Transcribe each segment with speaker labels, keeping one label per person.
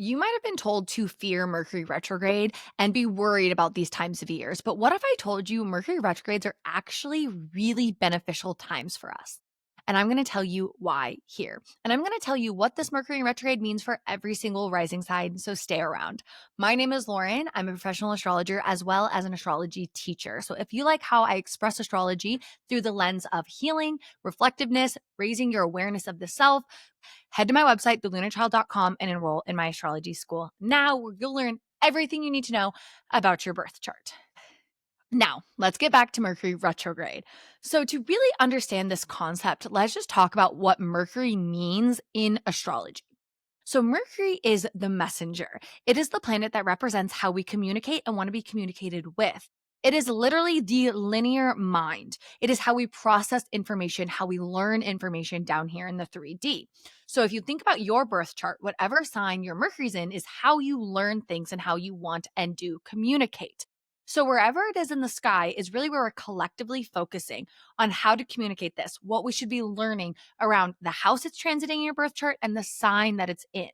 Speaker 1: You might have been told to fear Mercury retrograde and be worried about these times of years. But what if I told you Mercury retrogrades are actually really beneficial times for us? And I'm going to tell you why here. And I'm going to tell you what this Mercury retrograde means for every single rising sign. So stay around. My name is Lauren. I'm a professional astrologer as well as an astrology teacher. So if you like how I express astrology through the lens of healing, reflectiveness, raising your awareness of the self, head to my website, thelunachild.com, and enroll in my astrology school now, where you'll learn everything you need to know about your birth chart. Now, let's get back to Mercury retrograde. So, to really understand this concept, let's just talk about what Mercury means in astrology. So, Mercury is the messenger. It is the planet that represents how we communicate and want to be communicated with. It is literally the linear mind. It is how we process information, how we learn information down here in the 3D. So, if you think about your birth chart, whatever sign your Mercury's in is how you learn things and how you want and do communicate. So, wherever it is in the sky is really where we're collectively focusing on how to communicate this, what we should be learning around the house it's transiting in your birth chart and the sign that it's in.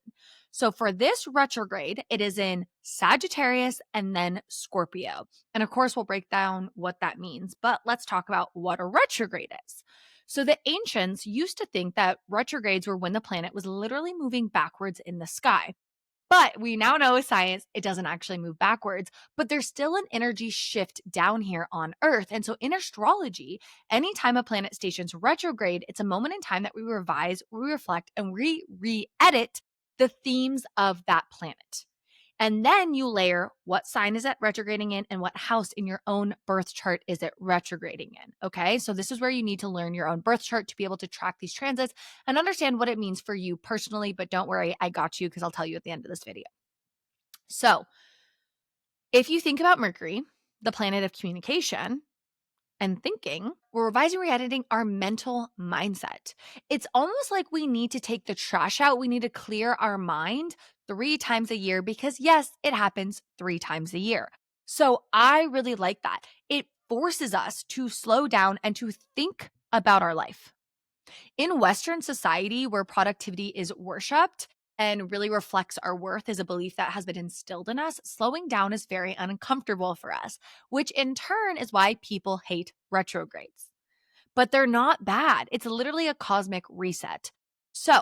Speaker 1: So, for this retrograde, it is in Sagittarius and then Scorpio. And of course, we'll break down what that means, but let's talk about what a retrograde is. So, the ancients used to think that retrogrades were when the planet was literally moving backwards in the sky. But we now know with science, it doesn't actually move backwards, but there's still an energy shift down here on Earth. And so in astrology, anytime a planet stations retrograde, it's a moment in time that we revise, we reflect, and we re-edit the themes of that planet. And then you layer what sign is it retrograding in and what house in your own birth chart is it retrograding in. Okay. So this is where you need to learn your own birth chart to be able to track these transits and understand what it means for you personally. But don't worry, I got you because I'll tell you at the end of this video. So if you think about Mercury, the planet of communication, and thinking, we're revising, re-editing our mental mindset. It's almost like we need to take the trash out. We need to clear our mind 3 times a year because, yes, it happens 3 times a year. So I really like that. It forces us to slow down and to think about our life. In Western society, where productivity is worshiped and really reflects our worth is a belief that has been instilled in us, slowing down is very uncomfortable for us, which in turn is why people hate retrogrades. But they're not bad. It's literally a cosmic reset. So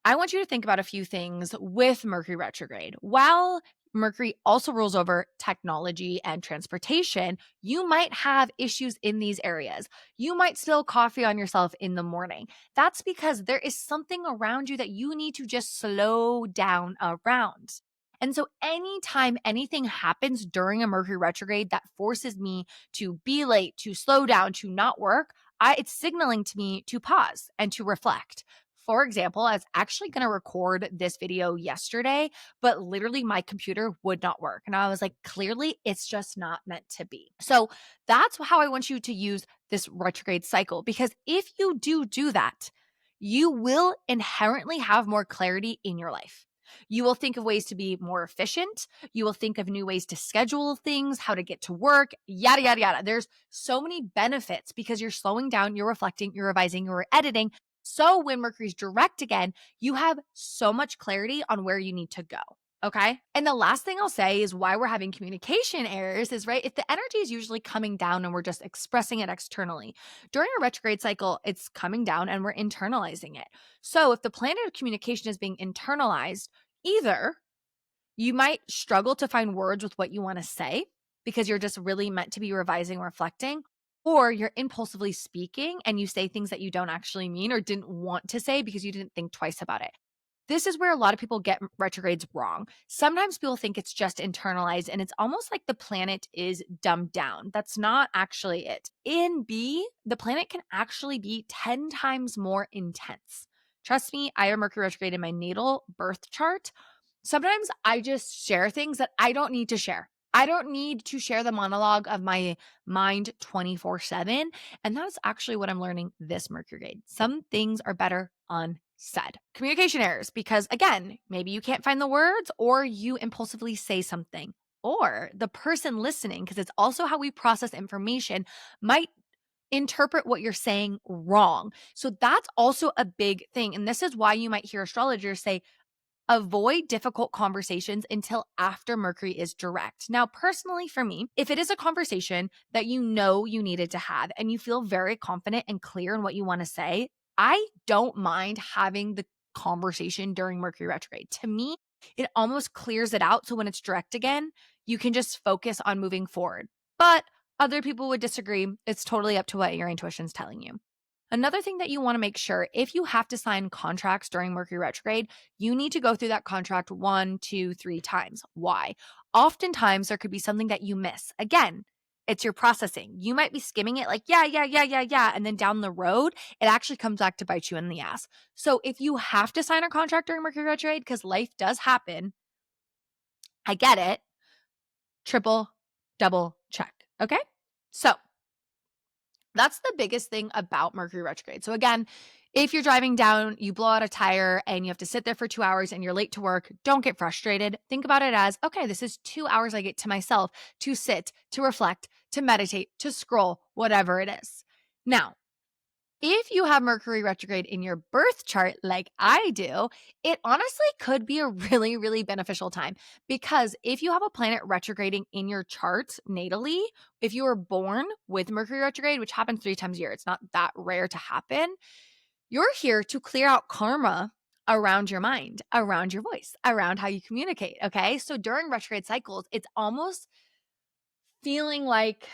Speaker 1: I want you to think about a few things with Mercury retrograde. While Mercury also rules over technology and transportation, you might have issues in these areas. You might spill coffee on yourself in the morning. That's because there is something around you that you need to just slow down around. And so anytime anything happens during a Mercury retrograde that forces me to be late, to slow down, to not work, it's signaling to me to pause and to reflect. For example, I was actually going to record this video yesterday, but literally my computer would not work. And I was like, clearly it's just not meant to be. So that's how I want you to use this retrograde cycle, because if you do that, you will inherently have more clarity in your life. You will think of ways to be more efficient. You will think of new ways to schedule things, how to get to work, yada, yada, yada. There's so many benefits because you're slowing down, you're reflecting, you're revising, you're editing. So when Mercury's direct again, you have so much clarity on where you need to go. Okay. And the last thing I'll say is why we're having communication errors is, right, if the energy is usually coming down and we're just expressing it externally, during a retrograde cycle, it's coming down and we're internalizing it. So if the planet of communication is being internalized, either you might struggle to find words with what you want to say because you're just really meant to be revising, reflecting, or you're impulsively speaking and you say things that you don't actually mean or didn't want to say because you didn't think twice about it. This is where a lot of people get retrogrades wrong. Sometimes people think it's just internalized and it's almost like the planet is dumbed down. That's not actually it. In B, the planet can actually be 10 times more intense. Trust me, I have Mercury retrograde in my natal birth chart. Sometimes I just share things that I don't need to share. I don't need to share the monologue of my mind 24/7. And that's actually what I'm learning this Mercury grade. Some things are better unsaid. Communication errors, because again, maybe you can't find the words or you impulsively say something, or the person listening, because it's also how we process information, might interpret what you're saying wrong. So that's also a big thing. And this is why you might hear astrologers say, avoid difficult conversations until after Mercury is direct. Now, personally for me, if it is a conversation that you know you needed to have and you feel very confident and clear in what you want to say, I don't mind having the conversation during Mercury retrograde. To me, it almost clears it out. So when it's direct again, you can just focus on moving forward. But other people would disagree. It's totally up to what your intuition's telling you. Another thing that you want to make sure, if you have to sign contracts during Mercury retrograde, you need to go through that contract 1, 2, 3 times. Why? Oftentimes there could be something that you miss. Again, it's your processing. You might be skimming it like, yeah. And then down the road, it actually comes back to bite you in the ass. So if you have to sign a contract during Mercury retrograde, because life does happen, I get it, triple, double check. Okay? So that's the biggest thing about Mercury retrograde. So again, if you're driving down, you blow out a tire and you have to sit there for 2 hours and you're late to work, don't get frustrated. Think about it as, okay, this is 2 hours I get to myself to sit, to reflect, to meditate, to scroll, whatever it is. Now, if you have Mercury retrograde in your birth chart like I do, it honestly could be a really, really beneficial time, because if you have a planet retrograding in your chart natally, if you were born with Mercury retrograde, which happens 3 times a year, it's not that rare to happen, you're here to clear out karma around your mind, around your voice, around how you communicate, okay? So during retrograde cycles, it's almost feeling like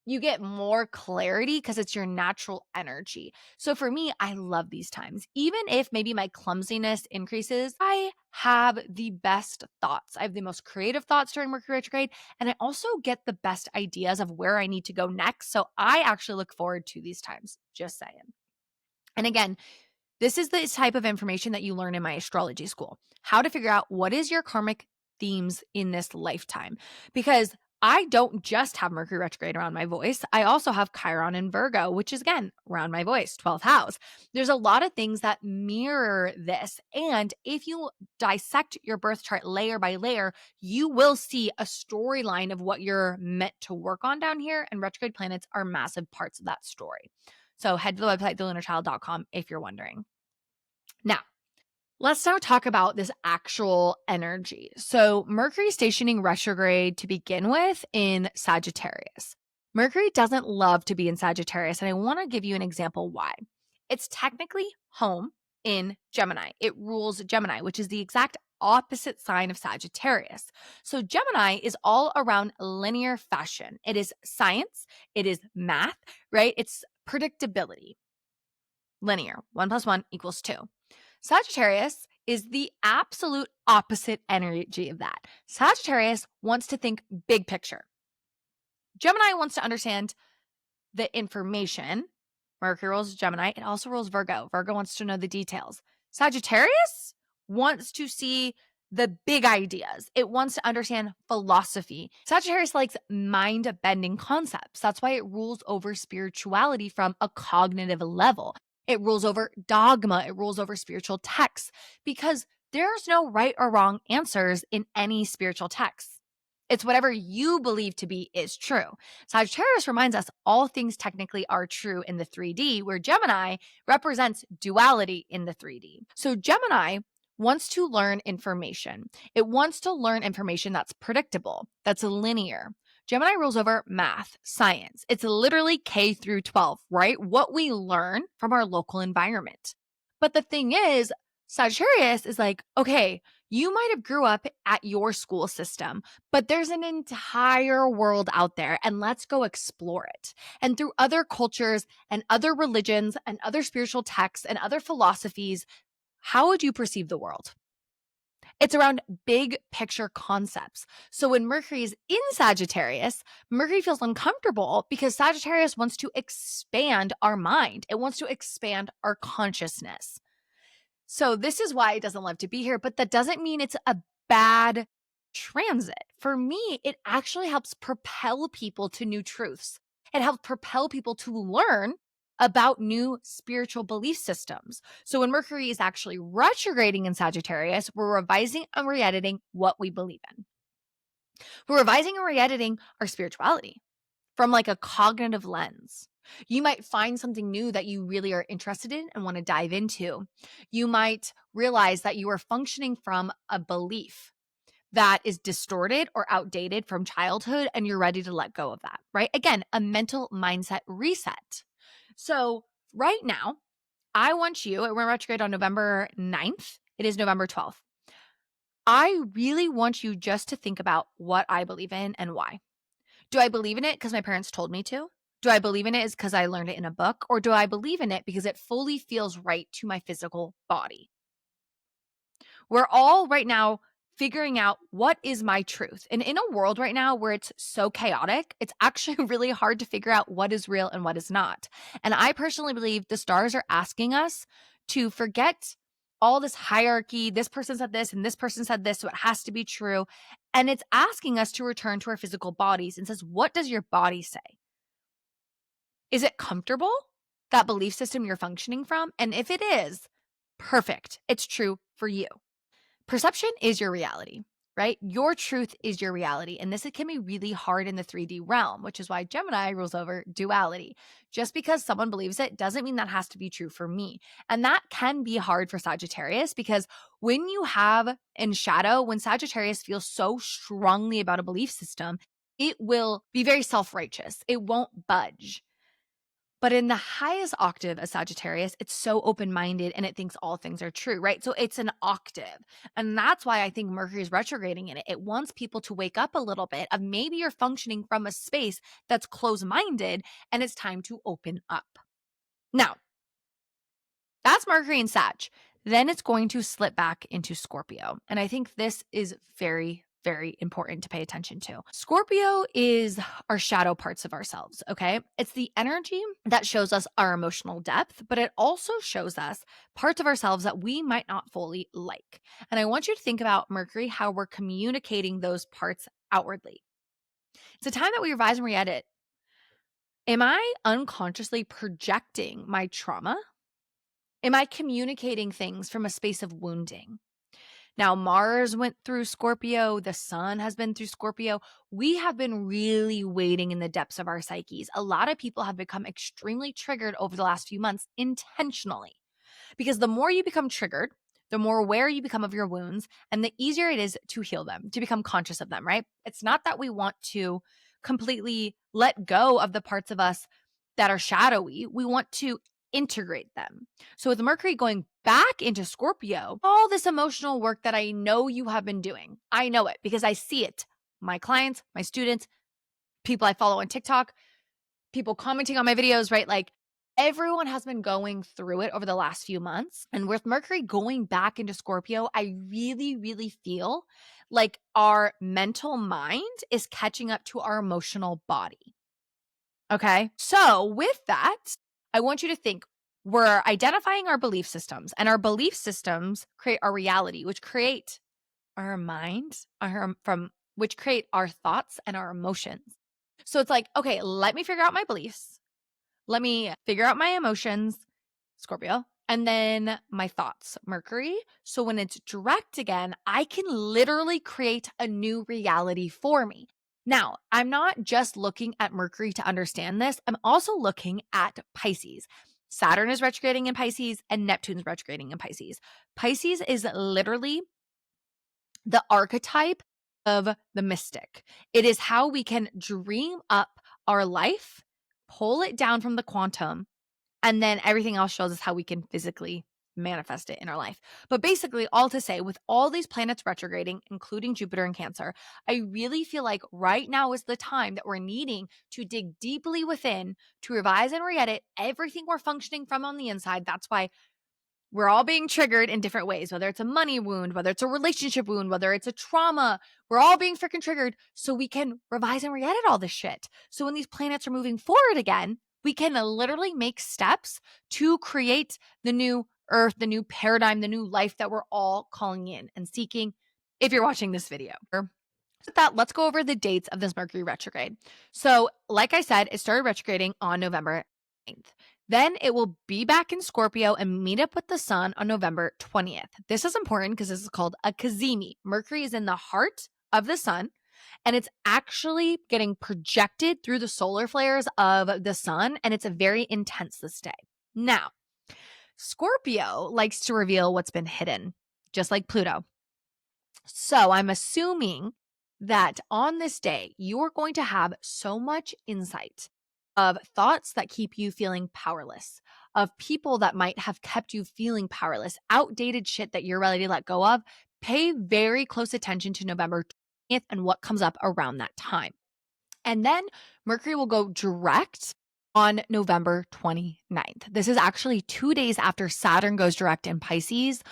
Speaker 1: you get more clarity because it's your natural energy. So for me, I love these times. Even if maybe my clumsiness increases, I have the best thoughts. I have the most creative thoughts during Mercury retrograde, and I also get the best ideas of where I need to go next. So I actually look forward to these times, just saying. And again, this is the type of information that you learn in my astrology school, how to figure out what is your karmic themes in this lifetime. Because I don't just have Mercury retrograde around my voice. I also have Chiron in Virgo, which is again around my voice, 12th house. There's a lot of things that mirror this. And if you dissect your birth chart layer by layer, you will see a storyline of what you're meant to work on down here. And retrograde planets are massive parts of that story. So head to the website, thelunarchild.com, if you're wondering. Now, let's now talk about this actual energy. So Mercury stationing retrograde to begin with in Sagittarius. Mercury doesn't love to be in Sagittarius, and I want to give you an example why. It's technically home in Gemini. It rules Gemini, which is the exact opposite sign of Sagittarius. So Gemini is all around linear fashion. It is science, it is math, right? It's predictability. Linear. 1 + 1 = 2. Sagittarius is the absolute opposite energy of that. Sagittarius wants to think big picture. Gemini wants to understand the information. Mercury rules Gemini. It also rules Virgo. Virgo wants to know the details. Sagittarius wants to see the big ideas. It wants to understand philosophy. Sagittarius likes mind-bending concepts. That's why it rules over spirituality from a cognitive level. It rules over dogma. It rules over spiritual texts, because there's no right or wrong answers in any spiritual text. It's whatever you believe to be is true. Sagittarius reminds us all things technically are true in the 3D, where Gemini represents duality in the 3D. So Gemini wants to learn information. It wants to learn information that's predictable, that's linear. Gemini rules over math, science. It's literally K through 12, right? What we learn from our local environment. But the thing is, Sagittarius is like, okay, you might have grew up at your school system, but there's an entire world out there, and let's go explore it. And through other cultures and other religions and other spiritual texts and other philosophies, how would you perceive the world? It's around big picture concepts. So when Mercury is in Sagittarius, Mercury feels uncomfortable because Sagittarius wants to expand our mind. It wants to expand our consciousness. So this is why it doesn't love to be here, but that doesn't mean it's a bad transit. For me, it actually helps propel people to new truths. It helps propel people to learn about new spiritual belief systems. So when Mercury is actually retrograding in Sagittarius, we're revising and re-editing what we believe in. We're revising and re-editing our spirituality from like a cognitive lens. You might find something new that you really are interested in and want to dive into. You might realize that you are functioning from a belief that is distorted or outdated from childhood, and you're ready to let go of that, right? Again, a mental mindset reset. So, right now, I want you, we're retrograde on November 9th. It is November 12th. I really want you just to think about what I believe in and why. Do I believe in it because my parents told me to? Do I believe in it is because I learned it in a book? Or do I believe in it because it fully feels right to my physical body? We're all right now figuring out what is my truth. And in a world right now where it's so chaotic, it's actually really hard to figure out what is real and what is not. And I personally believe the stars are asking us to forget all this hierarchy. This person said this and this person said this, so it has to be true. And it's asking us to return to our physical bodies and says, what does your body say? Is it comfortable, that belief system you're functioning from? And if it is, perfect. It's true for you. Perception is your reality, right? Your truth is your reality. And this can be really hard in the 3D realm, which is why Gemini rules over duality. Just because someone believes it doesn't mean that has to be true for me. And that can be hard for Sagittarius because when you have in shadow, when Sagittarius feels so strongly about a belief system, it will be very self-righteous. It won't budge. But in the highest octave of Sagittarius, it's so open-minded and it thinks all things are true, right? So it's an octave. And that's why I think Mercury is retrograding in it. It wants people to wake up a little bit of maybe you're functioning from a space that's closed-minded and it's time to open up. Now, that's Mercury and Sag. Then it's going to slip back into Scorpio. And I think this is very, very important to pay attention to. Scorpio is our shadow parts of ourselves, okay? It's the energy that shows us our emotional depth, but it also shows us parts of ourselves that we might not fully like. And I want you to think about Mercury, how we're communicating those parts outwardly. It's a time that we revise and re-edit. Am I unconsciously projecting my trauma? Am I communicating things from a space of wounding? Now, Mars went through Scorpio. The sun has been through Scorpio. We have been really waiting in the depths of our psyches. A lot of people have become extremely triggered over the last few months intentionally because the more you become triggered, the more aware you become of your wounds and the easier it is to heal them, to become conscious of them, right? It's not that we want to completely let go of the parts of us that are shadowy. We want to integrate them. So with Mercury going back into Scorpio, all this emotional work that I know you have been doing, I know it because I see it. My clients, my students, people I follow on TikTok, people commenting on my videos, right? Like everyone has been going through it over the last few months. And with Mercury going back into Scorpio, I really, really feel like our mental mind is catching up to our emotional body. Okay. So with that, I want you to think we're identifying our belief systems, and our belief systems create our reality, which create our mind, which create our thoughts and our emotions. So it's like, okay, let me figure out my beliefs. Let me figure out my emotions, Scorpio, and then my thoughts, Mercury. So when it's direct again, I can literally create a new reality for me. Now, I'm not just looking at Mercury to understand this. I'm also looking at Pisces. Saturn is retrograding in Pisces and Neptune's retrograding in Pisces. Pisces is literally the archetype of the mystic. It is how we can dream up our life, pull it down from the quantum, and then everything else shows us how we can physically manifest it in our life. But basically, all to say, with all these planets retrograding, including Jupiter and Cancer, I really feel like right now is the time that we're needing to dig deeply within to revise and re-edit everything we're functioning from on the inside. That's why we're all being triggered in different ways, whether it's a money wound, whether it's a relationship wound, whether it's a trauma. We're all being freaking triggered so we can revise and re-edit all this shit. So when these planets are moving forward again, we can literally make steps to create the new earth, the new paradigm, the new life that we're all calling in and seeking if you're watching this video. With that, let's go over the dates of this Mercury retrograde. So like I said, it started retrograding on November 9th. Then it will be back in Scorpio and meet up with the sun on November 20th. This is important because this is called a cazimi. Mercury is in the heart of the sun. and it's actually getting projected through the solar flares of the sun, and it's a very intense this day. Now, Scorpio likes to reveal what's been hidden, just like Pluto. So I'm assuming that on this day, you're going to have so much insight of thoughts that keep you feeling powerless, of people that might have kept you feeling powerless, outdated shit that you're ready to let go of. Pay very close attention to November 20th and what comes up around that time. And then Mercury will go direct on November 29th. This is actually 2 days after Saturn goes direct in Pisces,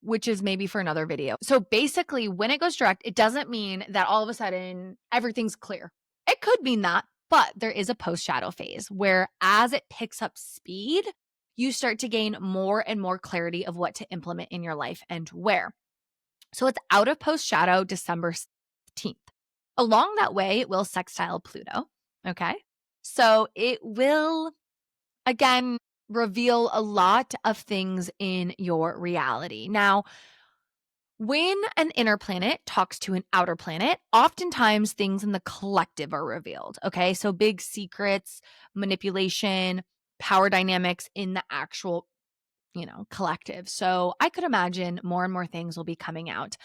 Speaker 1: which is maybe for another video. So basically, when it goes direct, it doesn't mean that all of a sudden everything's clear. It could mean that, but there is a post shadow phase where as it picks up speed, you start to gain more and more clarity of what to implement in your life and where. So it's out of post shadow December 15th. Along that way, it will sextile Pluto. Okay. So it will, again, reveal a lot of things in your reality. Now, when an inner planet talks to an outer planet, oftentimes things in the collective are revealed. Okay. So big secrets, manipulation, power dynamics in the actual, collective. So I could imagine more and more things will be coming out.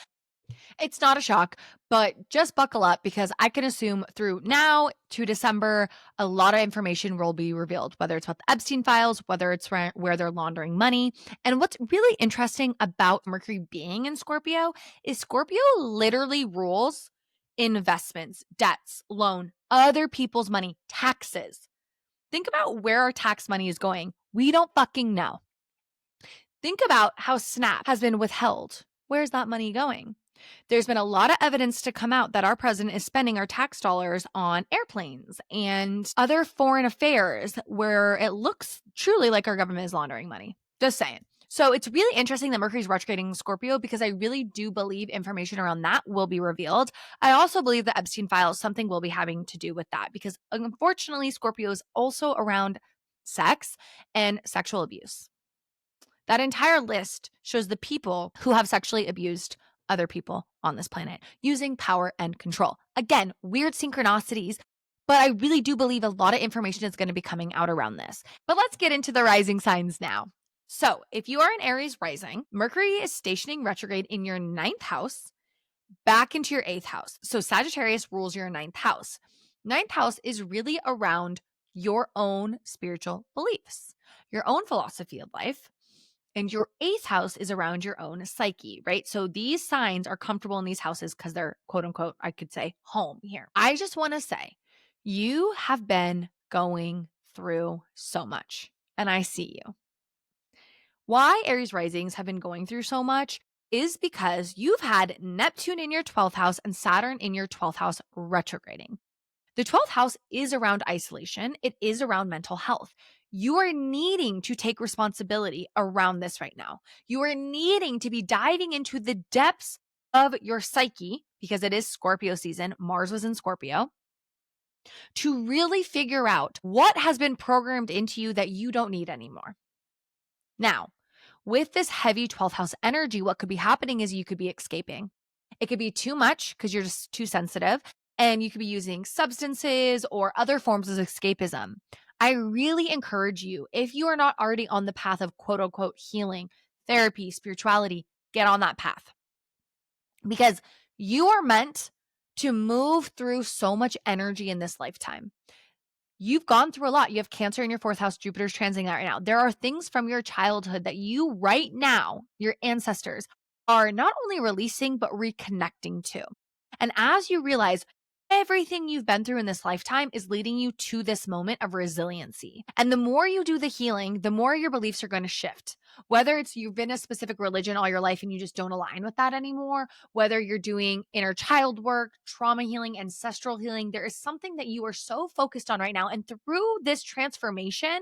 Speaker 1: It's not a shock, but just buckle up because I can assume through now to December, a lot of information will be revealed, whether it's about the Epstein files, whether it's where they're laundering money. And what's really interesting about Mercury being in Scorpio is Scorpio literally rules investments, debts, loan, other people's money, taxes. Think about where our tax money is going. We don't fucking know. Think about how SNAP has been withheld. Where's that money going? There's been a lot of evidence to come out that our president is spending our tax dollars on airplanes and other foreign affairs where it looks truly like our government is laundering money. Just saying. So it's really interesting that Mercury's retrograding Scorpio because I really do believe information around that will be revealed. I also believe the Epstein files, something will be having to do with that because unfortunately, Scorpio is also around sex and sexual abuse. That entire list shows the people who have sexually abused other people on this planet using power and control. Again, weird synchronicities, but I really do believe a lot of information is going to be coming out around this. But let's get into the rising signs now. So if you are an Aries rising, Mercury is stationing retrograde in your 9th house back into your 8th house. So Sagittarius rules your 9th house. 9th house is really around your own spiritual beliefs, your own philosophy of life. And your 8th house is around your own psyche, right? So these signs are comfortable in these houses because they're quote unquote, I could say, home here. I just want to say you have been going through so much, and I see you. Why Aries risings have been going through so much is because you've had Neptune in your 12th house and Saturn in your 12th house retrograding. The 12th house is around isolation. It is around mental health. You are needing to take responsibility around this right now. You are needing to be diving into the depths of your psyche because it is Scorpio season. Mars was in Scorpio to really figure out what has been programmed into you that you don't need anymore. Now, with this heavy 12th house energy, what could be happening is you could be escaping. It could be too much because you're just too sensitive. And you could be using substances or other forms of escapism. I really encourage you, if you are not already on the path of quote unquote healing, therapy, spirituality, get on that path. Because you are meant to move through so much energy in this lifetime. You've gone through a lot. You have Cancer in your 4th house. Jupiter's transiting that right now. There are things from your childhood that you right now, your ancestors, are not only releasing, but reconnecting to. And as you realize everything you've been through in this lifetime is leading you to this moment of resiliency. And the more you do the healing, the more your beliefs are going to shift. Whether it's you've been a specific religion all your life and you just don't align with that anymore, whether you're doing inner child work, trauma healing, ancestral healing, there is something that you are so focused on right now. And through this transformation,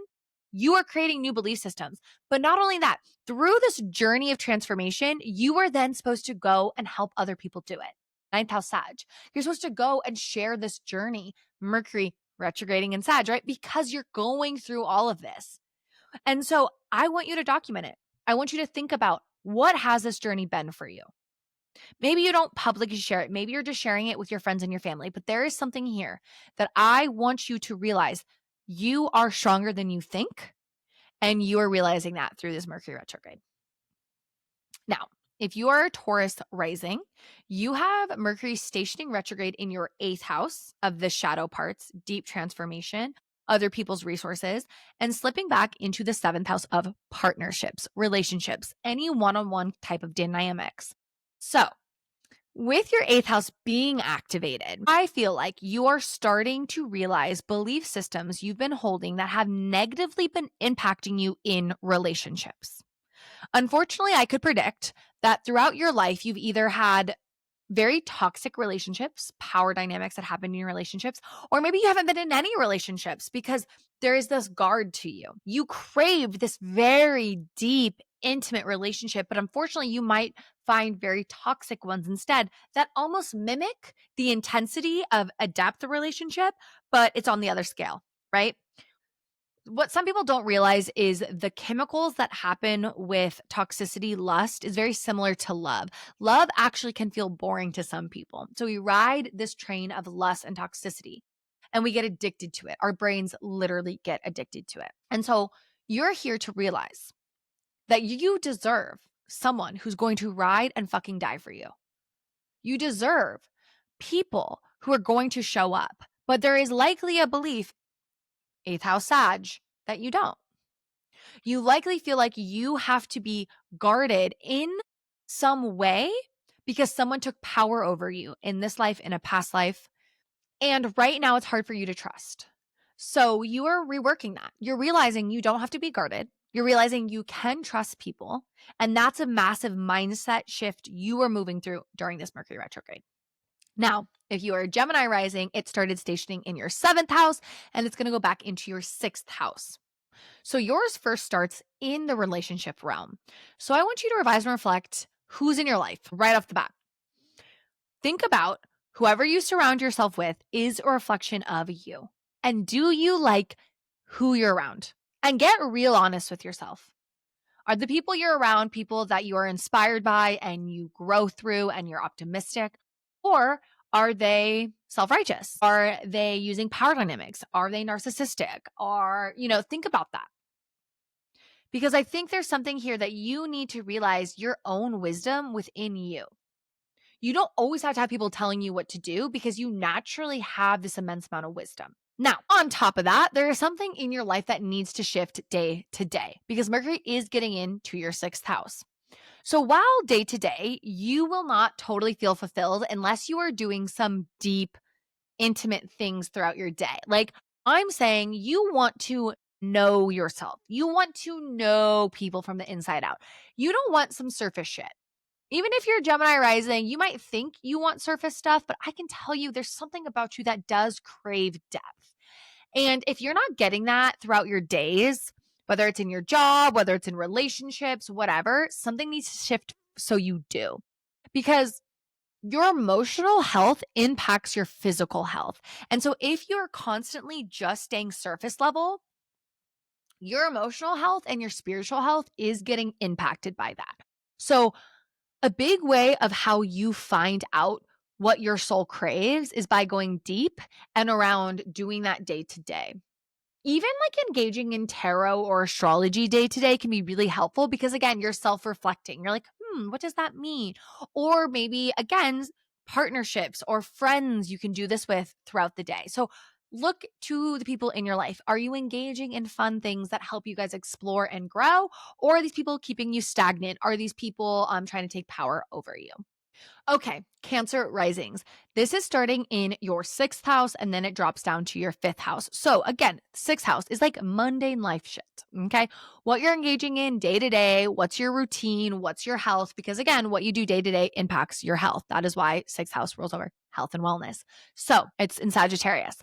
Speaker 1: you are creating new belief systems. But not only that, through this journey of transformation, you are then supposed to go and help other people do it. 9th house Sag. You're supposed to go and share this journey. Mercury retrograding in Sag, right? Because you're going through all of this. And so I want you to document it. I want you to think about what has this journey been for you? Maybe you don't publicly share it. Maybe you're just sharing it with your friends and your family, but there is something here that I want you to realize. You are stronger than you think, and you are realizing that through this Mercury retrograde. Now, if you are a Taurus rising, you have Mercury stationing retrograde in your 8th house of the shadow parts, deep transformation, other people's resources, and slipping back into the 7th house of partnerships, relationships, any one-on-one type of dynamics. So, with your 8th house being activated, I feel like you are starting to realize belief systems you've been holding that have negatively been impacting you in relationships. Unfortunately, I could predict that throughout your life, you've either had very toxic relationships, power dynamics that happen in your relationships, or maybe you haven't been in any relationships because there is this guard to you. You crave this very deep, intimate relationship, but unfortunately, you might find very toxic ones instead that almost mimic the intensity of a depth of relationship, but it's on the other scale, right? What some people don't realize is the chemicals that happen with toxicity, lust, is very similar to love. Love actually can feel boring to some people. So we ride this train of lust and toxicity and we get addicted to it. Our brains literally get addicted to it. And so you're here to realize that you deserve someone who's going to ride and fucking die for you. You deserve people who are going to show up, but there is likely a belief, 8th house Sag, that you don't. You likely feel like you have to be guarded in some way because someone took power over you in this life, in a past life. And right now it's hard for you to trust. So you are reworking that. You're realizing you don't have to be guarded. You're realizing you can trust people. And that's a massive mindset shift you are moving through during this Mercury retrograde. Now, if you are a Gemini rising, it started stationing in your 7th house and it's going to go back into your 6th house. So yours first starts in the relationship realm. So I want you to revise and reflect who's in your life right off the bat. Think about whoever you surround yourself with is a reflection of you. And do you like who you're around? And get real honest with yourself. Are the people you're around people that you are inspired by and you grow through and you're optimistic? Or are they self-righteous? Are they using power dynamics? Are they narcissistic? Think about that. Because I think there's something here that you need to realize your own wisdom within you. You don't always have to have people telling you what to do because you naturally have this immense amount of wisdom. Now, on top of that, there is something in your life that needs to shift day to day because Mercury is getting into your 6th house. So while day to day, you will not totally feel fulfilled unless you are doing some deep, intimate things throughout your day. Like I'm saying, you want to know yourself. You want to know people from the inside out. You don't want some surface shit. Even if you're Gemini rising, you might think you want surface stuff, but I can tell you there's something about you that does crave depth. And if you're not getting that throughout your days, whether it's in your job, whether it's in relationships, whatever, something needs to shift so you do. Because your emotional health impacts your physical health. And so if you're constantly just staying surface level, your emotional health and your spiritual health is getting impacted by that. So a big way of how you find out what your soul craves is by going deep and around doing that day to day. Even like engaging in tarot or astrology day to day can be really helpful because, again, you're self-reflecting. You're like, what does that mean? Or maybe, again, partnerships or friends you can do this with throughout the day. So look to the people in your life. Are you engaging in fun things that help you guys explore and grow? Or are these people keeping you stagnant? Are these people trying to take power over you? Okay, Cancer risings. This is starting in your 6th house and then it drops down to your 5th house. So again, 6th house is like mundane life shit. Okay. What you're engaging in day to day, what's your routine, what's your health? Because again, what you do day to day impacts your health. That is why 6th house rules over health and wellness. So it's in Sagittarius.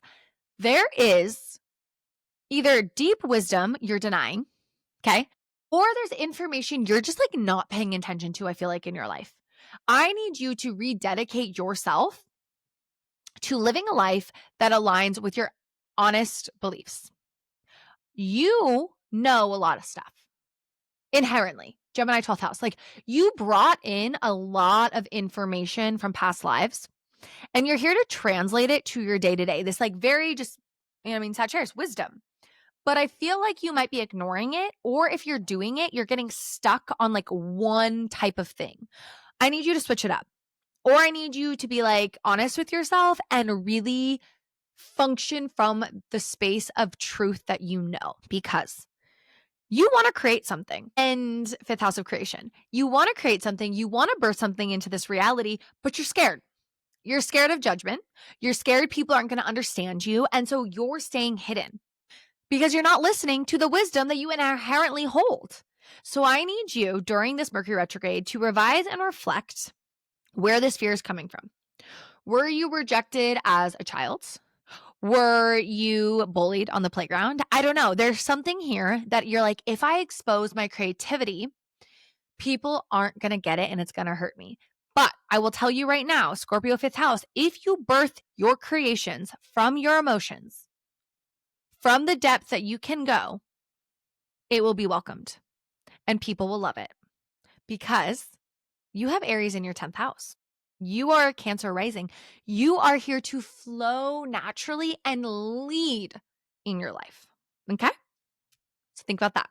Speaker 1: There is either deep wisdom you're denying, okay? Or there's information you're just like not paying attention to, I feel like, in your life. I need you to rededicate yourself to living a life that aligns with your honest beliefs. You know a lot of stuff inherently. Gemini 12th house. Like you brought in a lot of information from past lives and you're here to translate it to your day to day. This like very just, Sagittarius wisdom. But I feel like you might be ignoring it, or if you're doing it, you're getting stuck on like one type of thing. I need you to switch it up. Or I need you to be like honest with yourself and really function from the space of truth that you know, because you want to create something. And fifth house of creation. You want to create something, you want to birth something into this reality, but you're scared. You're scared of judgment. You're scared people aren't going to understand you. And so you're staying hidden because you're not listening to the wisdom that you inherently hold. So I need you during this Mercury retrograde to revise and reflect where this fear is coming from. Were you rejected as a child? Were you bullied on the playground? I don't know. There's something here that you're like, if I expose my creativity, people aren't going to get it and it's going to hurt me. But I will tell you right now, Scorpio fifth house, if you birth your creations from your emotions, from the depth that you can go, it will be welcomed and people will love it because you have Aries in your 10th house. You are a Cancer rising. You are here to flow naturally and lead in your life. Okay? So think about that.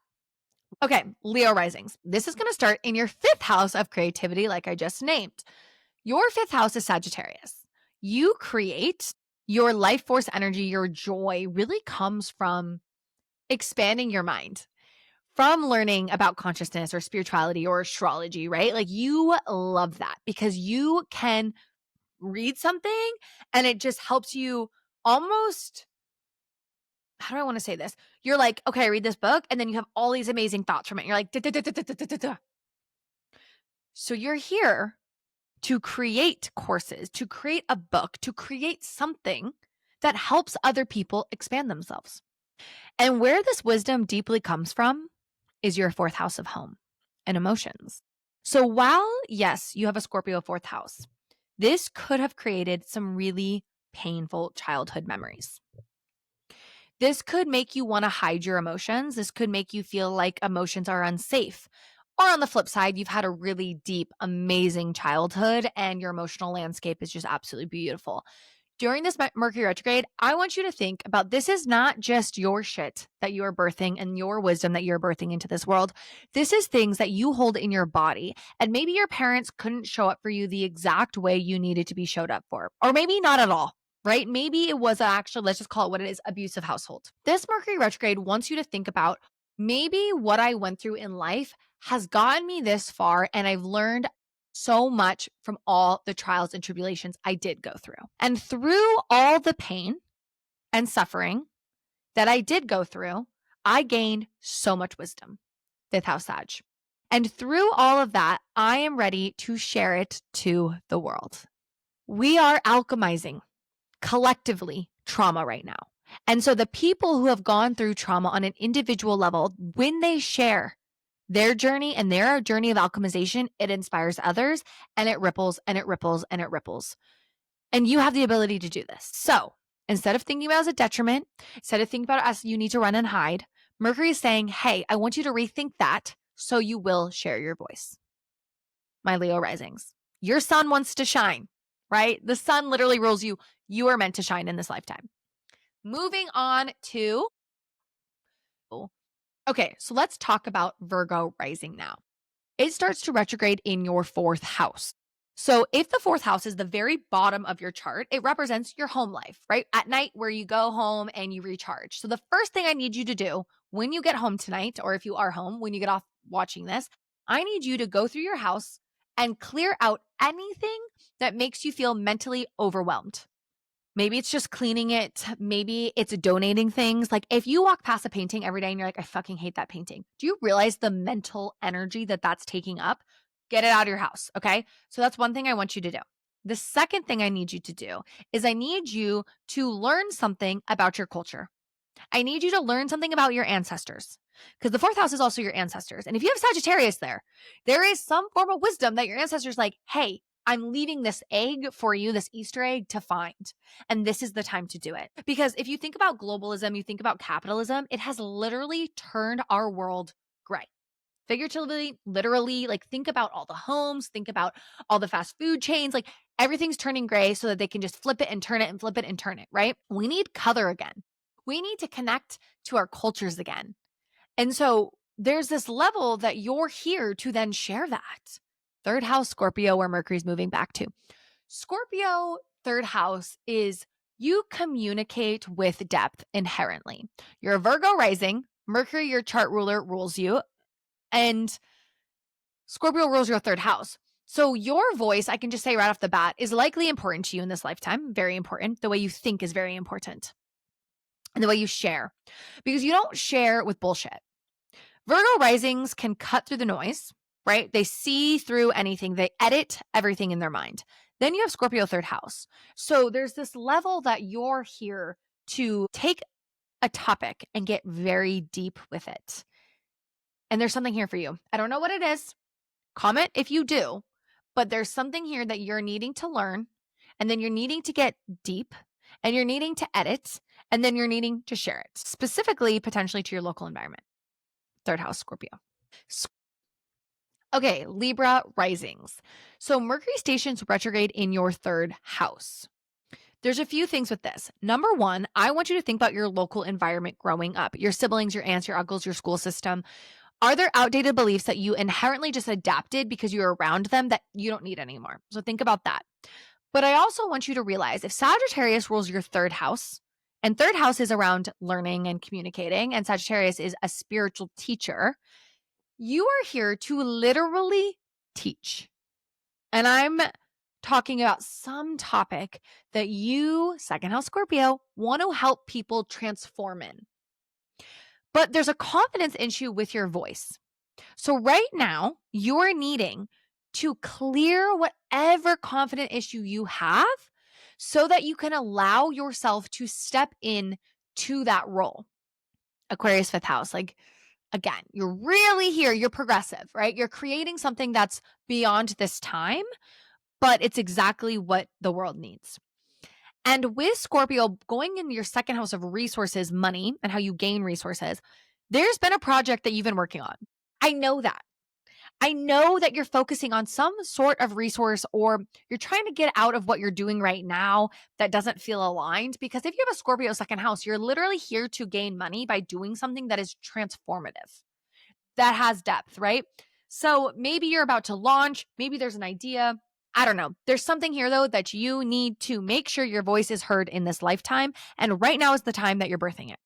Speaker 1: Okay, Leo risings. This is going to start in your 5th house of creativity, like I just named. Your 5th house is Sagittarius. You create your life force energy, your joy really comes from expanding your mind, from learning about consciousness or spirituality or astrology, right? Like you love that because you can read something and it just helps you almost, how do I want to say this? You're like, okay, I read this book and then you have all these amazing thoughts from it. You're like, da, da, da, da, da, da, da, da. So you're here to create courses, to create a book, to create something that helps other people expand themselves. And where this wisdom deeply comes from is your 4th house of home and emotions. So while, yes, you have a Scorpio 4th house, this could have created some really painful childhood memories. This could make you want to hide your emotions. This could make you feel like emotions are unsafe. Or on the flip side, you've had a really deep, amazing childhood and your emotional landscape is just absolutely beautiful. During this Mercury retrograde, I want you to think about this is not just your shit that you are birthing and your wisdom that you're birthing into this world. This is things that you hold in your body. And maybe your parents couldn't show up for you the exact way you needed to be showed up for, or maybe not at all, right? Maybe it was actually, let's just call it what it is, abusive household. This Mercury retrograde wants you to think about maybe what I went through in life has gotten me this far and I've learned so much from all the trials and tribulations I did go through. And through all the pain and suffering that I did go through, I gained so much wisdom. 5th house Sag. And through all of that, I am ready to share it to the world. We are alchemizing collectively trauma right now. And so the people who have gone through trauma on an individual level, when they share their journey and their journey of alchemization, it inspires others and it ripples and it ripples and it ripples. And you have the ability to do this. So instead of thinking about it as a detriment, instead of thinking about it as you need to run and hide, Mercury is saying, hey, I want you to rethink that so you will share your voice. My Leo risings, your sun wants to shine, right? The sun literally rules you. You are meant to shine in this lifetime. Moving on to, okay, so let's talk about Virgo rising now. It starts to retrograde in your 4th house. So if the 4th house is the very bottom of your chart, it represents your home life, right? At night where you go home and you recharge. So the first thing I need you to do when you get home tonight, or if you are home, when you get off watching this, I need you to go through your house and clear out anything that makes you feel mentally overwhelmed. Maybe it's just cleaning it. Maybe it's donating things. Like if you walk past a painting every day and you're like, I fucking hate that painting. Do you realize the mental energy that that's taking up? Get it out of your house. Okay. So that's one thing I want you to do. The second thing I need you to do is I need you to learn something about your culture. I need you to learn something about your ancestors because the 4th house is also your ancestors. And if you have Sagittarius there is some form of wisdom that your ancestors like, hey, I'm leaving this egg for you, this Easter egg to find. And this is the time to do it. Because if you think about globalism, you think about capitalism, it has literally turned our world gray. figuratively, literally, like think about all the homes, think about all the fast food chains, like everything's turning gray so that they can just flip it and turn it and flip it and turn it, right? We need color again. We need to connect to our cultures again. And so there's this level that you're here to then share that. Third house, Scorpio, where Mercury's moving back to. Scorpio, third house is you communicate with depth inherently. You're a Virgo rising. Mercury, your chart ruler, rules you. And Scorpio rules your third house. So your voice, I can just say right off the bat, is likely important to you in this lifetime. Very important. The way you think is very important. And the way you share. Because you don't share with bullshit. Virgo risings can cut through the noise, right? They see through anything. They edit everything in their mind. Then you have Scorpio third house. So there's this level that you're here to take a topic and get very deep with it. And there's something here for you. I don't know what it is. Comment if you do, but there's something here that you're needing to learn, and then you're needing to get deep, and you're needing to edit, and then you're needing to share it, specifically potentially to your local environment. Third house, Scorpio. Okay, Libra risings. So Mercury stations retrograde in your third house. There's a few things with this. Number one, I want you to think about your local environment growing up, your siblings, your aunts, your uncles, your school system. Are there outdated beliefs that you inherently just adapted because you're around them that you don't need anymore? So think about that. But I also want you to realize if Sagittarius rules your third house, and third house is around learning and communicating, and Sagittarius is a spiritual teacher, you are here to literally teach. And I'm talking about some topic that you, second house Scorpio, want to help people transform in. But there's a confidence issue with your voice. So right now, you're needing to clear whatever confident issue you have so that you can allow yourself to step in to that role. Aquarius fifth house, like again, you're really here, you're progressive, right? You're creating something that's beyond this time, but it's exactly what the world needs. And with Scorpio going in your second house of resources, money, and how you gain resources, there's been a project that you've been working on. I know that. I know that you're focusing on some sort of resource, or you're trying to get out of what you're doing right now that doesn't feel aligned. Because if you have a Scorpio second house, you're literally here to gain money by doing something that is transformative, that has depth, right? So maybe you're about to launch, maybe there's an idea. I don't know. There's something here though that you need to make sure your voice is heard in this lifetime. And right now is the time that you're birthing it.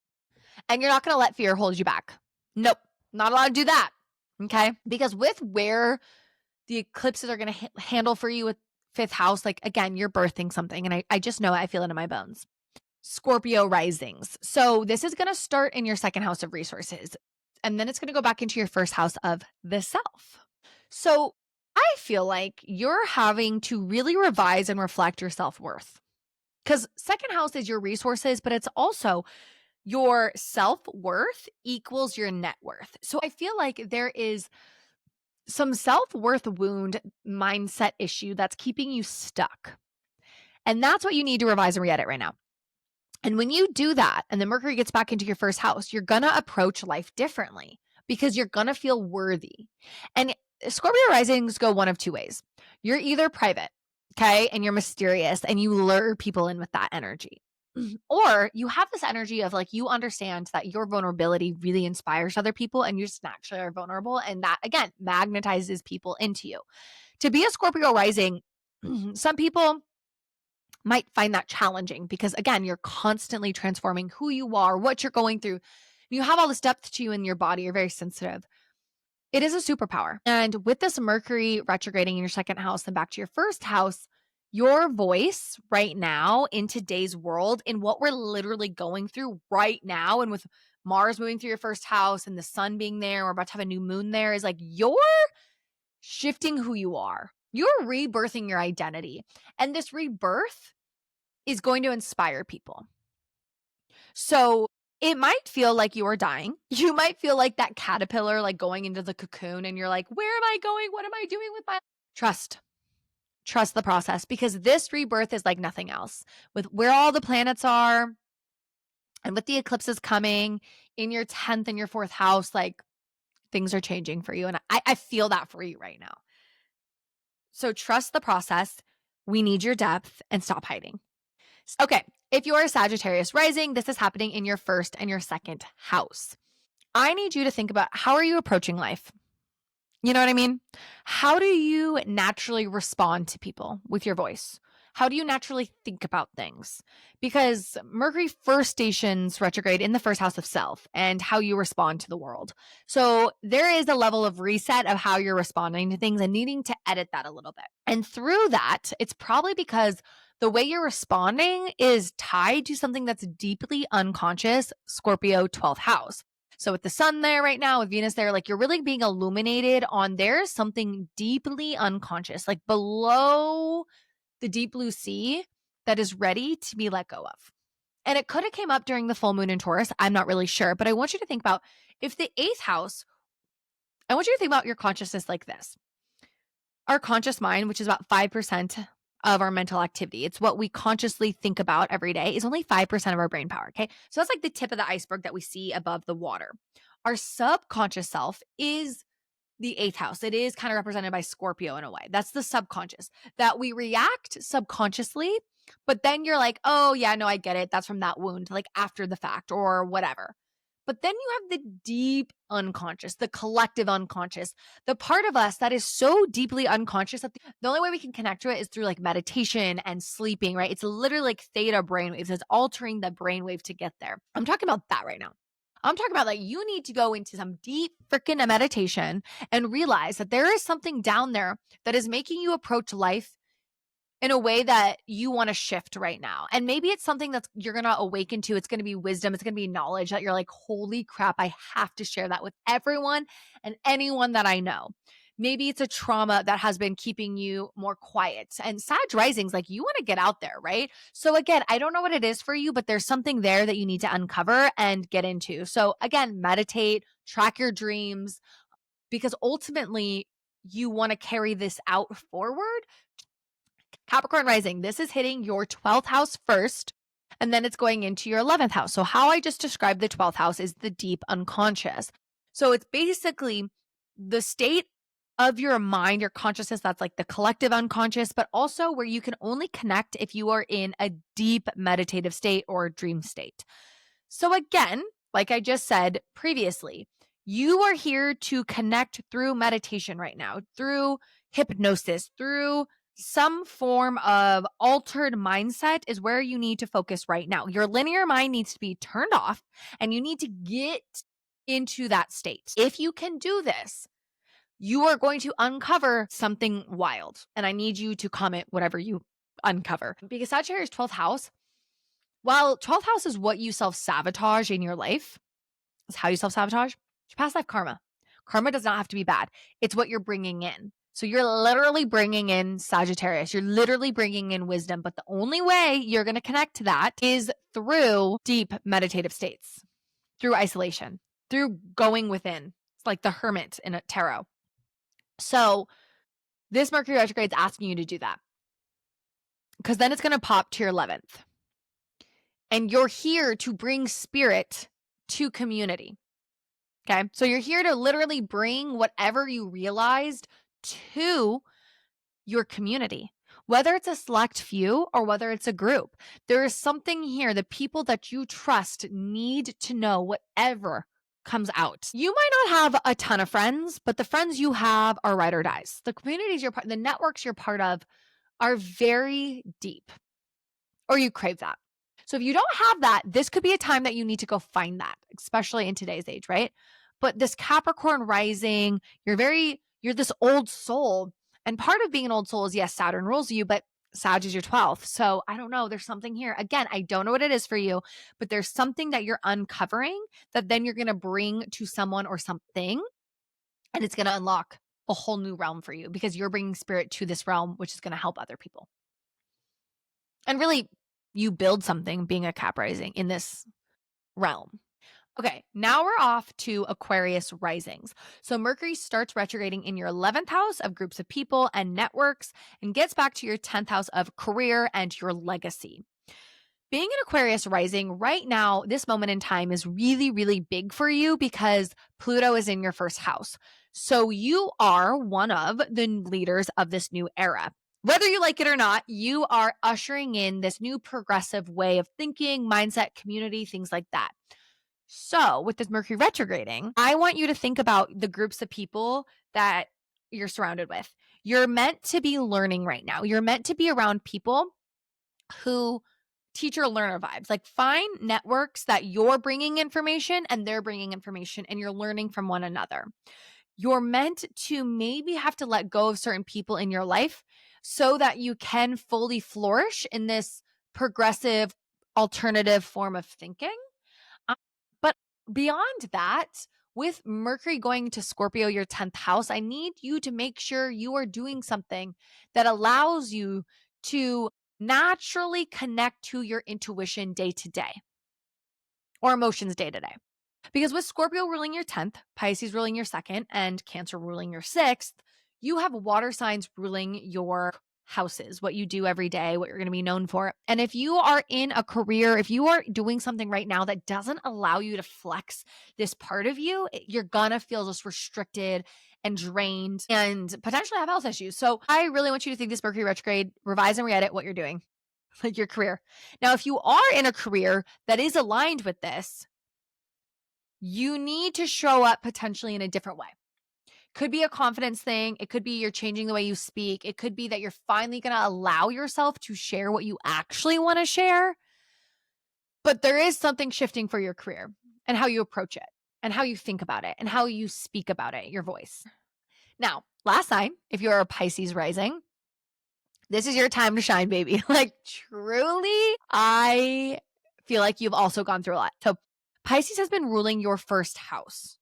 Speaker 1: And you're not going to let fear hold you back. Nope. Not allowed to do that. Okay. Because with where the eclipses are going to handle for you with fifth house, like again, you're birthing something. And I just know it. I feel it in my bones. Scorpio risings. So this is going to start in your second house of resources. And then it's going to go back into your first house of the self. So I feel like you're having to really revise and reflect your self-worth. Because second house is your resources, but it's also your self-worth equals your net worth. So I feel like there is some self-worth wound mindset issue that's keeping you stuck. And that's what you need to revise and re-edit right now. And when you do that, and the Mercury gets back into your first house, you're going to approach life differently because you're going to feel worthy. And Scorpio risings go one of two ways. You're either private, okay, and you're mysterious and you lure people in with that energy. Or you have this energy of like, you understand that your vulnerability really inspires other people and you just naturally are vulnerable. And that, again, magnetizes people into you. To be a Scorpio rising, some people might find that challenging because, again, you're constantly transforming who you are, what you're going through. You have all this depth to you in your body. You're very sensitive. It is a superpower. And with this Mercury retrograding in your second house and back to your first house, your voice right now in today's world, in what we're literally going through right now, and with Mars moving through your first house and the sun being there, we're about to have a new moon there, is like you're shifting who you are. You're rebirthing your identity. And this rebirth is going to inspire people. So it might feel like you are dying. You might feel like that caterpillar, like going into the cocoon, and you're like, where am I going? What am I doing with my trust? Trust the process, because this rebirth is like nothing else. With where all the planets are and with the eclipses coming in your 10th and your 4th house, like things are changing for you. And I feel that for you right now. So trust the process. We need your depth and stop hiding. Okay, if you're a Sagittarius rising, this is happening in your first and your second house. I need you to think about, how are you approaching life? You know what I mean? How do you naturally respond to people with your voice? How do you naturally think about things? Because Mercury first stations retrograde in the first house of self and how you respond to the world. So there is a level of reset of how you're responding to things and needing to edit that a little bit. And through that, it's probably because the way you're responding is tied to something that's deeply unconscious, Scorpio 12th house. So with the sun there right now, with Venus there, like you're really being illuminated on there's something deeply unconscious, like below the deep blue sea that is ready to be let go of. And it could have came up during the full moon in Taurus. I'm not really sure, but I want you to think about if the eighth house, I want you to think about your consciousness like this. Our conscious mind, which is about 5% of our mental activity, it's what we consciously think about every day, is only 5% of our brain power. Okay. So that's like the tip of the iceberg that we see above the water. Our subconscious self is the eighth house. It is kind of represented by Scorpio in a way. That's the subconscious that we react subconsciously, but then you're like, oh, yeah, no, I get it. That's from that wound, like after the fact or whatever. But then you have the deep unconscious, the collective unconscious, the part of us that is so deeply unconscious that the only way we can connect to it is through like meditation and sleeping, right? It's literally like theta brainwaves. It's altering the brainwave to get there. I'm talking about that right now. I'm talking about like you need to go into some deep freaking meditation and realize that there is something down there that is making you approach life in a way that you want to shift right now. And maybe it's something that's you're going to awaken to. It's going to be wisdom. It's going to be knowledge that you're like, holy crap, I have to share that with everyone and anyone that I know. Maybe it's a trauma that has been keeping you more quiet. And Sag Rising's like, you want to get out there, right? So again, I don't know what it is for you, but there's something there that you need to uncover and get into. So again, meditate, track your dreams, because ultimately you want to carry this out forward. Capricorn Rising, this is hitting your 12th house first, and then it's going into your 11th house. So how I just described the 12th house is the deep unconscious. So it's basically the state of your mind, your consciousness, that's like the collective unconscious, but also where you can only connect if you are in a deep meditative state or dream state. So again, like I just said previously, you are here to connect through meditation right now, through hypnosis, through some form of altered mindset is where you need to focus right now. Your linear mind needs to be turned off and you need to get into that state. If you can do this, you are going to uncover something wild. And I need you to comment whatever you uncover. Because Sagittarius 12th house, while 12th house is what you self-sabotage in your life, it's how you self-sabotage, it's your past life karma. Karma does not have to be bad. It's what you're bringing in. So you're literally bringing in Sagittarius. You're literally bringing in wisdom. But the only way you're going to connect to that is through deep meditative states, through isolation, through going within. It's like the hermit in a tarot. So this Mercury retrograde is asking you to do that, because then it's going to pop to your 11th. And you're here to bring spirit to community. Okay. So you're here to literally bring whatever you realized to your community, whether it's a select few or whether it's a group. There is something here. The people that you trust need to know whatever comes out. You might not have a ton of friends, but the friends you have are ride or dies. The communities you're part, the networks you're part of are very deep, or you crave that. So if you don't have that, this could be a time that you need to go find that, especially in today's age, right? But this Capricorn rising, you're this old soul. And part of being an old soul is, yes, Saturn rules you, but Sag is your 12th. So I don't know. There's something here. Again, I don't know what it is for you, but there's something that you're uncovering that then you're going to bring to someone or something. And it's going to unlock a whole new realm for you because you're bringing spirit to this realm, which is going to help other people. And really, you build something being a Cap rising in this realm. Okay, now we're off to Aquarius risings. So Mercury starts retrograding in your 11th house of groups of people and networks and gets back to your 10th house of career and your legacy. Being an Aquarius rising right now, this moment in time is really, really big for you because Pluto is in your first house. So you are one of the leaders of this new era. Whether you like it or not, you are ushering in this new progressive way of thinking, mindset, community, things like that. So, with this Mercury retrograding, I want you to think about the groups of people that you're surrounded with. You're meant to be learning right now. You're meant to be around people who teacher learner vibes. Like find networks that you're bringing information and they're bringing information and you're learning from one another. You're meant to maybe have to let go of certain people in your life so that you can fully flourish in this progressive alternative form of thinking. Um, But beyond that, with Mercury going to Scorpio, your 10th house, I need you to make sure you are doing something that allows you to naturally connect to your intuition day to day or emotions day to day. Because with Scorpio ruling your 10th, Pisces ruling your second, and Cancer ruling your sixth, you have water signs ruling your houses, what you do every day, what you're going to be known for. And if you are in a career, if you are doing something right now that doesn't allow you to flex this part of you, you're going to feel just restricted and drained and potentially have health issues. So I really want you to think this Mercury retrograde, revise and re-edit what you're doing, like your career. Now, if you are in a career that is aligned with this, you need to show up potentially in a different way. Could be a confidence thing. It could be you're changing the way you speak. It could be that you're finally going to allow yourself to share what you actually want to share. But there is something shifting for your career and how you approach it and how you think about it and how you speak about it, your voice. Now, last sign, if you're a Pisces rising, this is your time to shine, baby. Like truly, I feel like you've also gone through a lot. So Pisces has been ruling your first house.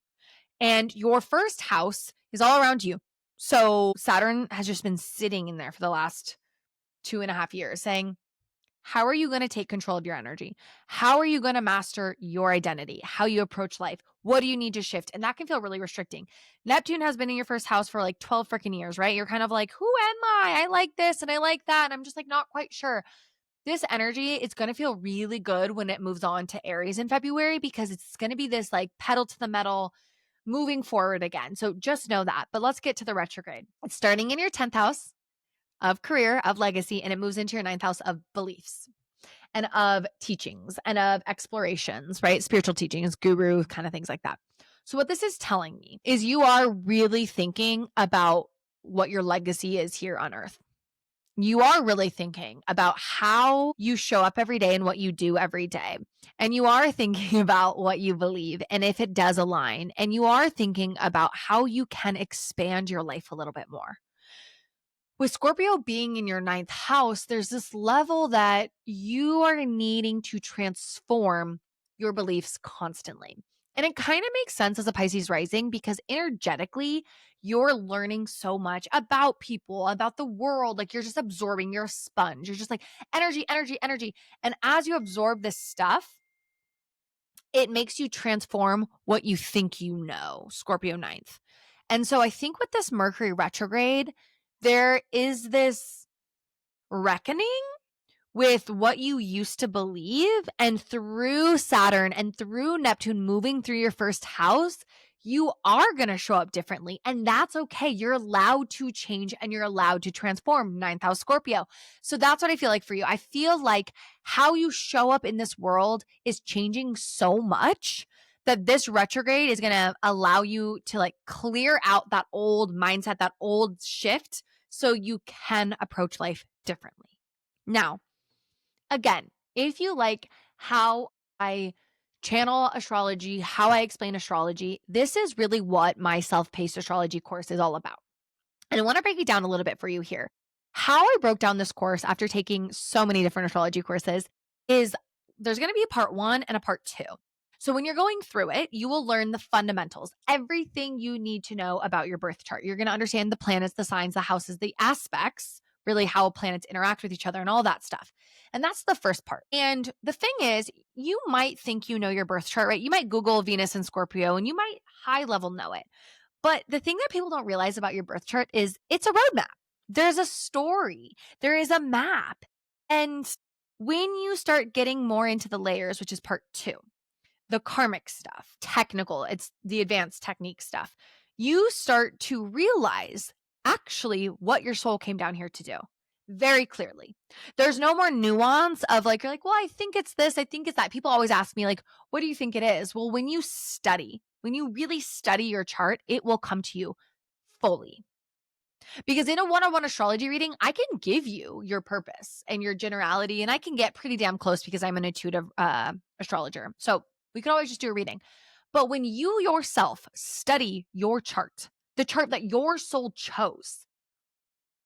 Speaker 1: And your first house is all around you. So Saturn has just been sitting in there for the last 2.5 years saying, how are you going to take control of your energy? How are you going to master your identity? How you approach life? What do you need to shift? And that can feel really restricting. Neptune has been in your first house for like 12 freaking years, right? You're kind of like, who am I? I like this and I like that. And I'm just like not quite sure. This energy is going to feel really good when it moves on to Aries in February because it's going to be this like pedal to the metal, moving forward again. So just know that. But let's get to the retrograde. It's starting in your 10th house of career, of legacy, and it moves into your 9th house of beliefs and of teachings and of explorations, right? Spiritual teachings, guru, kind of things like that. So what this is telling me is you are really thinking about what your legacy is here on earth. You are really thinking about how you show up every day and what you do every day. And you are thinking about what you believe and if it does align. And you are thinking about how you can expand your life a little bit more. With Scorpio being in your 9th house, there's this level that you are needing to transform your beliefs constantly. And it kind of makes sense as a Pisces rising because energetically, you're learning so much about people, about the world. Like you're just absorbing, you're a sponge. You're just like energy, energy, energy. And as you absorb this stuff, it makes you transform what you think you know, Scorpio 9th. And so I think with this Mercury retrograde, there is this reckoning with what you used to believe. And through Saturn and through Neptune moving through your first house, you are going to show up differently. And that's okay. You're allowed to change and you're allowed to transform. 9th house Scorpio. So that's what I feel like for you. I feel like how you show up in this world is changing so much that this retrograde is going to allow you to like clear out that old mindset, that old shift, so you can approach life differently. Now, again, if you like how I channel astrology, how I explain astrology, this is really what my self-paced astrology course is all about. And I want to break it down a little bit for you here. How I broke down this course after taking so many different astrology courses is there's going to be a part 1 and a part 2. So when you're going through it, you will learn the fundamentals, everything you need to know about your birth chart. You're going to understand the planets, the signs, the houses, the aspects, really how planets interact with each other and all that stuff. And that's the first part. And the thing is, you might think you know your birth chart, right? You might Google Venus and Scorpio and you might high level know it. But the thing that people don't realize about your birth chart is it's a roadmap. There's a story. There is a map. And When you start getting more into the layers, which is part 2, the karmic stuff, technical, it's the advanced technique stuff, you start to realize actually what your soul came down here to do very clearly. There's no more nuance of like, you're like, well, I think it's this, I think it's that. People always ask me, like, what do you think it is? Well, when you really study your chart, it will come to you fully. Because in a one-on-one astrology reading, I can give you your purpose and your generality, and I can get pretty damn close because I'm an intuitive astrologer. So we could always just do a reading. But when you yourself study your chart, the chart that your soul chose,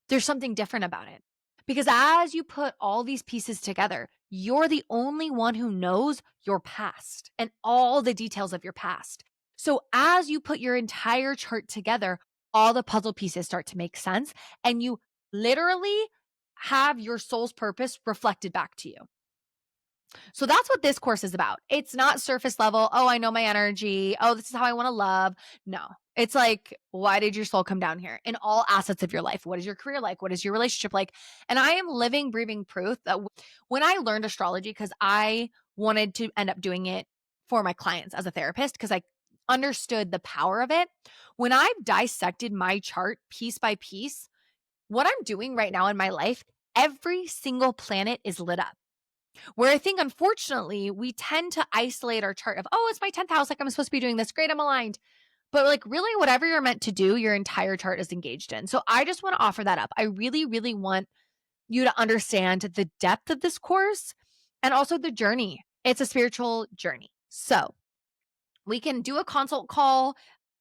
Speaker 1: there's something different about it. Because as you put all these pieces together, you're the only one who knows your past and all the details of your past. So as you put your entire chart together, all the puzzle pieces start to make sense, and you literally have your soul's purpose reflected back to you. So that's what this course is about. It's not surface level. Oh, I know my energy. Oh, this is how I want to love. No, it's like, why did your soul come down here in all assets of your life? What is your career like? What is your relationship like? And I am living, breathing proof that when I learned astrology, because I wanted to end up doing it for my clients as a therapist, because I understood the power of it. When I've dissected my chart piece by piece, what I'm doing right now in my life, every single planet is lit up. Where I think, unfortunately, we tend to isolate our chart of, oh, it's my 10th house. Like, I'm supposed to be doing this. Great, I'm aligned. But like, really, whatever you're meant to do, your entire chart is engaged in. So I just want to offer that up. I really, really want you to understand the depth of this course and also the journey. It's a spiritual journey. So we can do a consult call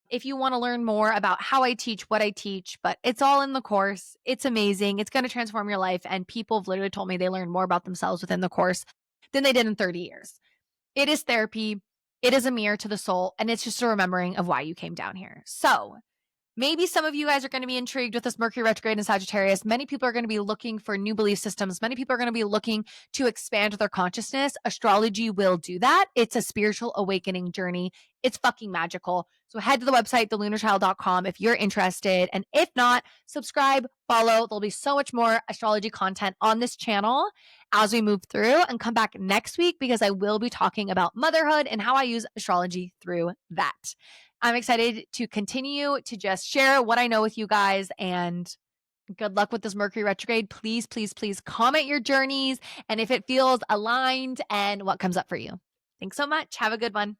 Speaker 1: if you want to learn more about how I teach, what I teach, but it's all in the course. It's amazing. It's going to transform your life. And people have literally told me they learned more about themselves within the course than they did in 30 years. It is therapy. It is a mirror to the soul. And it's just a remembering of why you came down here. So maybe some of you guys are going to be intrigued with this Mercury retrograde in Sagittarius. Many people are going to be looking for new belief systems. Many people are going to be looking to expand their consciousness. Astrology will do that. It's a spiritual awakening journey. It's fucking magical. So head to the website, thelunarchild.com, if you're interested. And if not, subscribe, follow. There'll be so much more astrology content on this channel as we move through, and come back next week because I will be talking about motherhood and how I use astrology through that. I'm excited to continue to just share what I know with you guys, and good luck with this Mercury retrograde. Please, please, please comment your journeys and if it feels aligned and what comes up for you. Thanks so much. Have a good one.